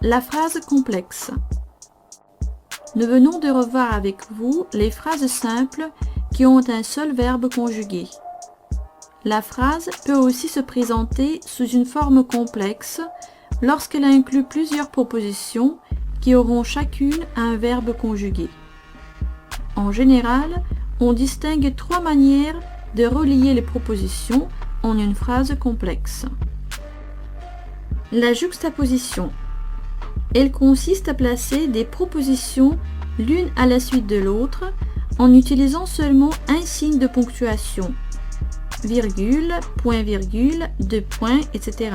La phrase complexe. Nous venons de revoir avec vous les phrases simples qui ont un seul verbe conjugué. La phrase peut aussi se présenter sous une forme complexe lorsqu'elle inclut plusieurs propositions qui auront chacune un verbe conjugué. En général, on distingue trois manières de relier les propositions en une phrase complexe. La juxtaposition. Elle consiste à placer des propositions l'une à la suite de l'autre en utilisant seulement un signe de ponctuation, virgule, point virgule, deux points, etc.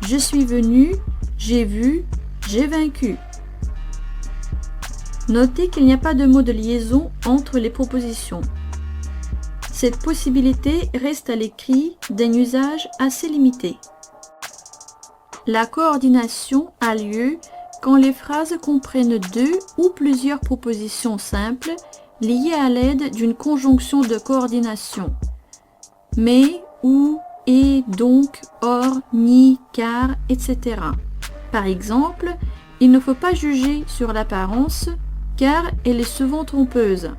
Je suis venu, j'ai vu, j'ai vaincu. Notez qu'il n'y a pas de mot de liaison entre les propositions. Cette possibilité reste à l'écrit d'un usage assez limité. La coordination a lieu quand les phrases comprennent deux ou plusieurs propositions simples liées à l'aide d'une conjonction de coordination. Mais, ou, et, donc, or, ni, car, etc. Par exemple, il ne faut pas juger sur l'apparence, car elle est souvent trompeuse.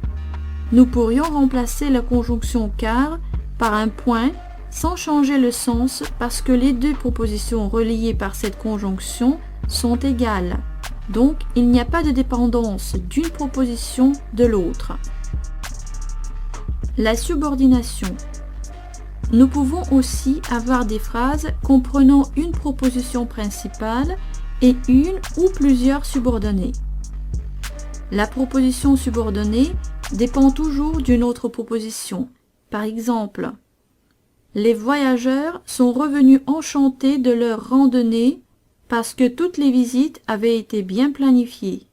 Nous pourrions remplacer la conjonction car par un point sans changer le sens parce que les deux propositions reliées par cette conjonction sont égales. Donc, il n'y a pas de dépendance d'une proposition de l'autre. La subordination. Nous pouvons aussi avoir des phrases comprenant une proposition principale et une ou plusieurs subordonnées. La proposition subordonnée dépend toujours d'une autre proposition. Par exemple, les voyageurs sont revenus enchantés de leur randonnée parce que toutes les visites avaient été bien planifiées.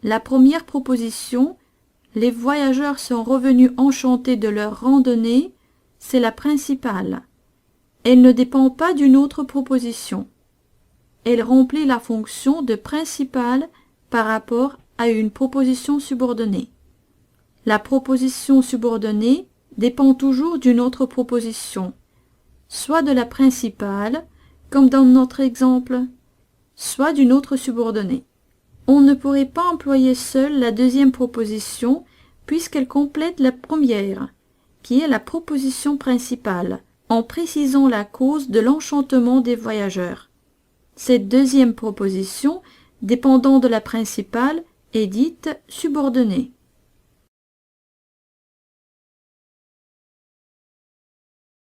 La première proposition, les voyageurs sont revenus enchantés de leur randonnée, c'est la principale. Elle ne dépend pas d'une autre proposition. Elle remplit la fonction de principale par rapport à une proposition subordonnée. La proposition subordonnée dépend toujours d'une autre proposition, soit de la principale, comme dans notre exemple, soit d'une autre subordonnée. On ne pourrait pas employer seule la deuxième proposition puisqu'elle complète la première, qui est la proposition principale, en précisant la cause de l'enchantement des voyageurs. Cette deuxième proposition, dépendant de la principale, est dite subordonnée.